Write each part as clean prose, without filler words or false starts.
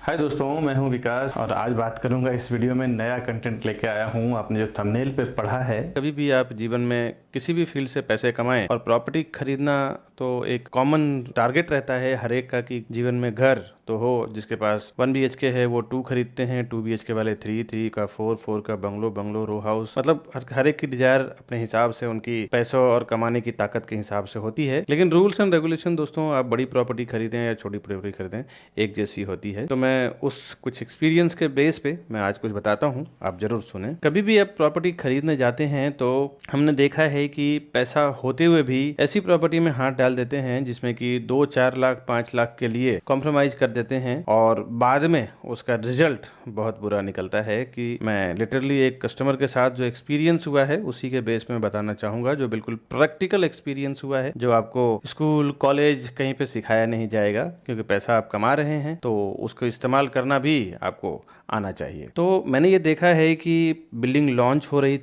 हाय दोस्तों, मैं हूं विकास और आज बात करूंगा इस वीडियो में नया कंटेंट लेके आया हूं। आपने जो थंबनेल पे पढ़ा है, कभी भी आप जीवन में किसी भी फील्ड से पैसे कमाएं और प्रॉपर्टी खरीदना तो एक कॉमन टारगेट रहता है हर एक का कि जीवन में घर तो हो। जिसके पास 1 BHK है वो 2 खरीदते हैं, 2 BHK वाले 3, 3 का 4, 4 का बंगलो, रो हाउस। मतलब हर एक की डिजायर अपने हिसाब से, उनकी पैसों और कमाने की ताकत के हिसाब से होती है। लेकिन रूल्स एंड रेगुलेशन दोस्तों, आप बड़ी प्रॉपर्टी खरीदें या छोटी प्रॉपर्टी खरीदें, एक जैसी होती है। तो मैं उस कुछ एक्सपीरियंस के बेस पे मैं आज कुछ बताता हूँ, आप जरूर सुने। कभी भी आप प्रॉपर्टी खरीदने जाते हैं तो हमने देखा है कि पैसा होते हुए भी ऐसी प्रॉपर्टी में हाथ डाल देते हैं जिसमें कि 2-4 लाख 5 लाख के लिए कॉम्प्रोमाइज कर देते हैं और बाद में उसका रिजल्ट बहुत बुरा निकलता है। कि मैं लिटरली एक कस्टमर के साथ जो एक्सपीरियंस हुआ है उसी के बेस में बताना चाहूंगा, जो बिल्कुल प्रैक्टिकल एक्सपीरियंस हुआ है, जो आपको स्कूल कॉलेज कहीं पे सिखाया नहीं जाएगा। क्योंकि पैसा आप कमा रहे हैं तो उसको इस्तेमाल करना भी आपको आना चाहिए। तो मैंने ये देखा है कि बिल्डिंग लॉन्च हो रही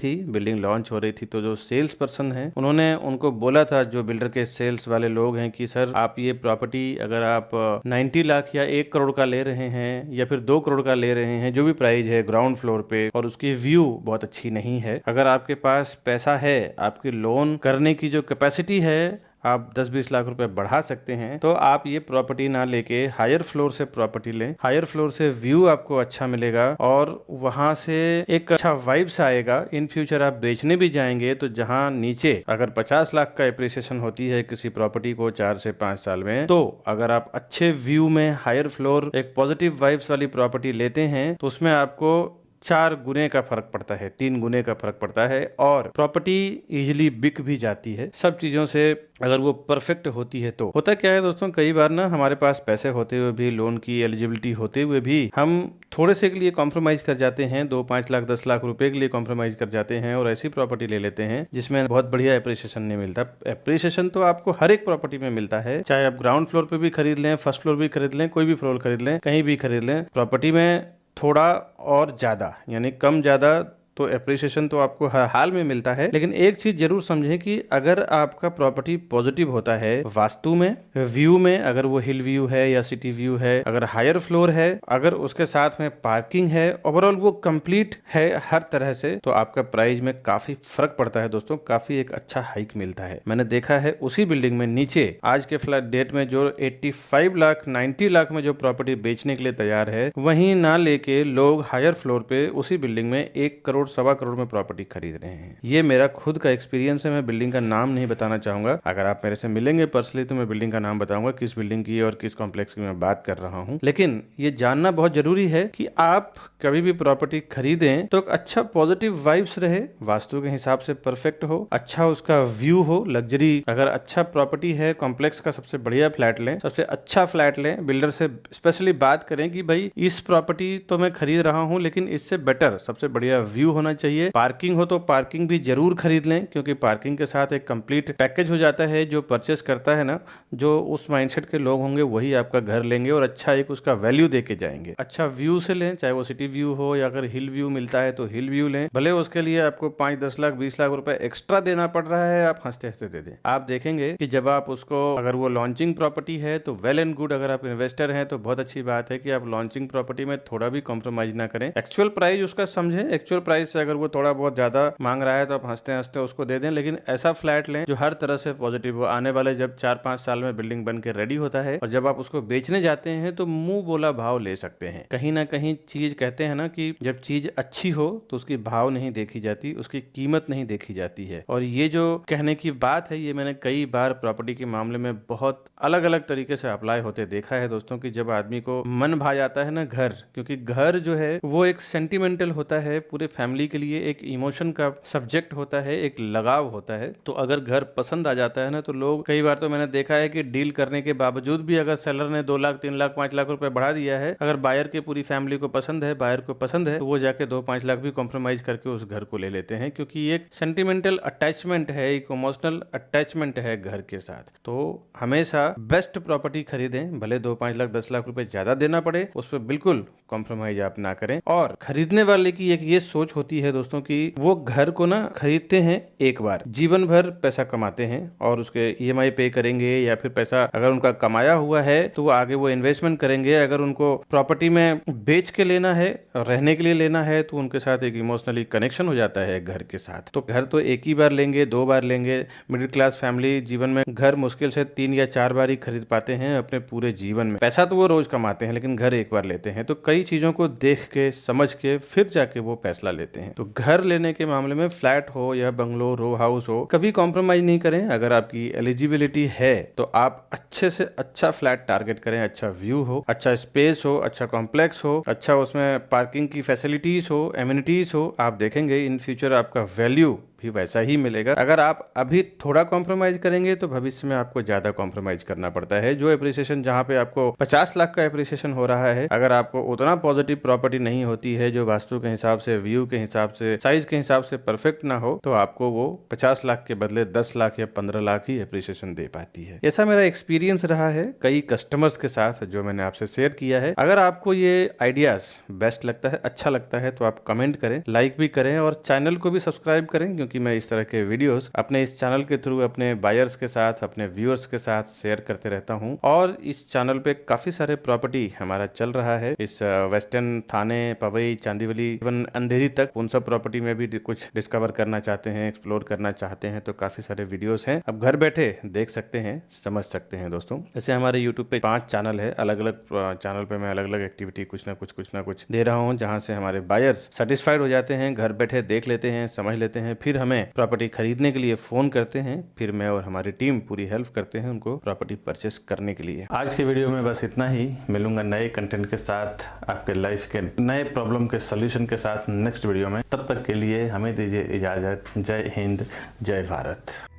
थी तो जो सेल्स पर्सन है उन्होंने उनको बोला था, जो बिल्डर के सेल्स वाले लोग हैं, कि सर आप ये प्रॉपर्टी अगर आप 90 लाख या 1 करोड़ का ले रहे हैं या फिर 2 करोड़ का ले रहे हैं, जो भी प्राइस है ग्राउंड फ्लोर पे, और उसकी व्यू बहुत अच्छी नहीं है, अगर आपके पास पैसा है, आपकी लोन करने की जो कैपेसिटी है, आप 10-20 लाख रुपए बढ़ा सकते हैं, तो आप ये प्रॉपर्टी ना लेके हायर फ्लोर से प्रॉपर्टी लें। हायर फ्लोर से व्यू आपको अच्छा मिलेगा और वहां से एक अच्छा वाइब्स आएगा। इन फ्यूचर आप बेचने भी जाएंगे तो जहां नीचे अगर 50 लाख का एप्रिसिएशन होती है किसी प्रॉपर्टी को 4 से 5 साल में, तो अगर आप अच्छे व्यू में हायर फ्लोर एक पॉजिटिव वाइब्स वाली प्रॉपर्टी लेते हैं तो उसमें आपको 4 गुने का फर्क पड़ता है, 3 गुने का फर्क पड़ता है और प्रॉपर्टी इजीली बिक भी जाती है। सब चीजों से अगर वो परफेक्ट होती है तो होता क्या है दोस्तों, कई बार ना हमारे पास पैसे होते हुए भी, लोन की एलिजिबिलिटी होते हुए भी, हम थोड़े से के लिए कॉम्प्रोमाइज कर जाते हैं, 2-5 लाख 10 लाख रुपए के लिए कॉम्प्रोमाइज कर जाते हैं और ऐसी प्रॉपर्टी ले लेते हैं जिसमें बहुत बढ़िया एप्रिसिएशन नहीं मिलता। एप्रिसिएशन तो आपको हर एक प्रॉपर्टी में मिलता है, चाहे आप ग्राउंड फ्लोर पे भी खरीद लें, फर्स्ट फ्लोर भी खरीद लें, कोई भी फ्लोर खरीद लें, कहीं भी खरीद लें, प्रॉपर्टी में थोड़ा और ज्यादा यानी कम ज्यादा तो एप्रिसिएशन तो आपको हर हाल में मिलता है। लेकिन एक चीज जरूर समझें कि अगर आपका प्रॉपर्टी पॉजिटिव होता है वास्तु में, व्यू में, अगर वो हिल व्यू है या सिटी व्यू है, अगर हायर फ्लोर है, अगर उसके साथ में पार्किंग है, ओवरऑल वो कंप्लीट है हर तरह से, तो आपका प्राइस में काफी फर्क पड़ता है दोस्तों, काफी एक अच्छा हाइक मिलता है। मैंने देखा है उसी बिल्डिंग में नीचे आज के फ्लैट डेट में जो 85 लाख 90 लाख में जो प्रॉपर्टी बेचने के लिए तैयार है, वहीं ना लेके लोग हायर फ्लोर पे उसी बिल्डिंग में 1 करोड़ 1.25 करोड़ में प्रॉपर्टी खरीद रहे हैं। ये मेरा खुद का एक्सपीरियंस है। मैं बिल्डिंग का नाम नहीं बताना चाहूंगा। अगर आप मेरे से मिलेंगे पर्सनली तो मैं बिल्डिंग का नाम बताऊंगा, किस बिल्डिंग की और किस कॉम्प्लेक्स की मैं बात कर रहा हूं। लेकिन ये जानना बहुत जरूरी है कि आप कभी भी प्रॉपर्टी खरीदें तो अच्छा पॉजिटिव वाइब्स रहे, वास्तु के हिसाब से परफेक्ट हो, अच्छा उसका व्यू हो, लग्जरी। अगर अच्छा प्रॉपर्टी है, कॉम्प्लेक्स का सबसे बढ़िया फ्लैट लें, सबसे अच्छा फ्लैट लें। बिल्डर से स्पेशली बात करें कि भाई इस प्रॉपर्टी तो मैं खरीद रहा हूं लेकिन इससे बेटर सबसे बढ़िया व्यू होना चाहिए। पार्किंग हो तो पार्किंग भी जरूर खरीद लें, क्योंकि पार्किंग के साथ एक कंप्लीट पैकेज हो जाता है। जो परचेस करता है ना, जो उस माइंडसेट के लोग होंगे वही आपका घर लेंगे और अच्छा एक उसका वैल्यू दे के जाएंगे। अच्छा व्यू से लें, चाहे वो सिटी व्यू हो या अगर हिल व्यू मिलता है तो हिल व्यू लें। भले उसके लिए आपको 5-10 लाख 20 लाख रुपए एक्स्ट्रा देना पड़ रहा है, आप हंसते हंसते दे दें। आप देखेंगे कि जब आप उसको, अगर वो लॉन्चिंग प्रॉपर्टी है तो वेल एंड गुड, अगर आप इन्वेस्टर हैं तो बहुत अच्छी बात है कि आप लॉन्चिंग प्रॉपर्टी में थोड़ा भी कॉम्प्रोमाइज ना करें। एक्चुअल प्राइस उसका समझें, एक्चुअल प्राइस से अगर वो थोड़ा बहुत ज्यादा मांग रहा है तो आप हंसते हंसते उसको दे दें। लेकिन ऐसा फ्लैट लें जो हर तरह से पॉजिटिव हो। आने वाले जब 4-5 साल में बिल्डिंग बन के रेडी होता है और जब आप उसको बेचने जाते हैं तो मुंह बोला भाव ले सकते हैं। कहीं ना कहीं चीज कहते हैं ना कि जब चीज अच्छी हो तो उसकी भाव नहीं देखी जाती, उसकी कीमत नहीं देखी जाती है। और ये जो कहने की बात है, ये मैंने कई बार प्रॉपर्टी के मामले में बहुत अलग अलग तरीके से अप्लाई होते देखा है दोस्तों। की जब आदमी को मन भा जाता है ना घर, क्योंकि घर जो है वो एक सेंटिमेंटल होता है, पूरे फैमिली के लिए एक इमोशन का सब्जेक्ट होता है, एक लगाव होता है। तो अगर घर पसंद आ जाता है ना, तो लोग, कई बार तो मैंने देखा है कि डील करने के बावजूद भी अगर सेलर ने 2 लाख 3 लाख 5 लाख रुपए बढ़ा दिया है, अगर बायर के पूरी फैमिली को पसंद है, बायर को पसंद है, तो वो जाके 2-5 लाख भी कॉम्प्रोमाइज करके उस घर को ले लेते हैं, क्योंकि एक सेंटिमेंटल अटैचमेंट है, एक इमोशनल अटैचमेंट है घर के साथ। तो हमेशा बेस्ट प्रॉपर्टी खरीदें, भले 2-5 लाख 10 लाख रुपए ज्यादा देना पड़े, उस पर बिल्कुल कॉम्प्रोमाइज आप ना करें। और खरीदने वाले की एक ये सोच होती होती है दोस्तों कि वो घर को ना खरीदते हैं एक बार, जीवन भर पैसा कमाते हैं और उसके ईएमआई पे करेंगे, या फिर पैसा अगर उनका कमाया हुआ है तो वो आगे वो इन्वेस्टमेंट करेंगे। अगर उनको प्रॉपर्टी में बेच के लेना है, रहने के लिए लेना है, तो उनके साथ एक इमोशनली कनेक्शन हो जाता है घर के साथ। तो घर तो एक ही बार लेंगे, 2 बार लेंगे। मिडिल क्लास फैमिली जीवन में घर मुश्किल से 3 या 4 बार ही खरीद पाते हैं अपने पूरे जीवन में। पैसा तो वो रोज कमाते हैं लेकिन घर एक बार लेते हैं। तो कई चीजों को देख के समझ के फिर जाके वो फैसला लेते हैं। तो घर लेने के मामले में फ्लैट हो या बंगलो, रो हाउस हो, कभी कॉम्प्रोमाइज नहीं करें। अगर आपकी एलिजिबिलिटी है तो आप अच्छे से अच्छा फ्लैट टारगेट करें। अच्छा व्यू हो, अच्छा स्पेस हो, अच्छा कॉम्प्लेक्स हो, अच्छा उसमें पार्किंग की फैसिलिटीज हो, एमिनिटीज हो। आप देखेंगे इन फ्यूचर आपका वैल्यू भी वैसा ही मिलेगा। अगर आप अभी थोड़ा कॉम्प्रोमाइज करेंगे तो भविष्य में आपको ज्यादा कॉम्प्रोमाइज करना पड़ता है। जो एप्रिसिएशन जहां पे आपको 50 लाख का एप्रिसिएशन हो रहा है, अगर आपको उतना पॉजिटिव प्रॉपर्टी नहीं होती है जो वास्तु के हिसाब से, व्यू के हिसाब से, साइज के हिसाब से परफेक्ट ना हो, तो आपको वो 50 लाख के बदले 10 लाख या 15 लाख ही एप्रिसिएशन दे पाती है। ऐसा मेरा एक्सपीरियंस रहा है कई कस्टमर्स के साथ जो मैंने आपसे शेयर किया है। अगर आपको ये आइडियाज बेस्ट लगता है, अच्छा लगता है, तो आप कमेंट करें, लाइक भी करें और चैनल को भी सब्सक्राइब करें, क्योंकि मैं इस तरह के वीडियोस अपने इस चैनल के थ्रू अपने बायर्स के साथ, अपने व्यूअर्स के साथ शेयर करते रहता हूं। और इस चैनल पे काफी सारे प्रॉपर्टी हमारा चल रहा है। इस वेस्टर्न, थाने, पवई, चांदीवली, इवन अंधेरी तक, उन सब प्रॉपर्टी में भी कुछ डिस्कवर करना चाहते हैं, एक्सप्लोर करना चाहते हैं, तो काफी सारे वीडियोस हैं। अब घर बैठे देख सकते हैं, समझ सकते हैं दोस्तों। जैसे हमारे यूट्यूब पे 5 चैनल है, अलग अलग चैनल पे मैं अलग अलग एक्टिविटी कुछ ना कुछ दे रहा हूँ, जहाँ से हमारे बायर्स सेटिस्फाइड हो जाते हैं, घर बैठे देख लेते हैं, समझ लेते हैं, फिर हमें प्रॉपर्टी खरीदने के लिए फोन करते हैं। फिर मैं और हमारी टीम पूरी हेल्प करते हैं उनको प्रॉपर्टी परचेस करने के लिए। आज के वीडियो में बस इतना ही। मिलूंगा नए कंटेंट के साथ, आपके लाइफ के नए प्रॉब्लम के सोल्यूशन के साथ नेक्स्ट वीडियो में। तब तक के लिए हमें दीजिए इजाजत। जय हिंद, जय भारत।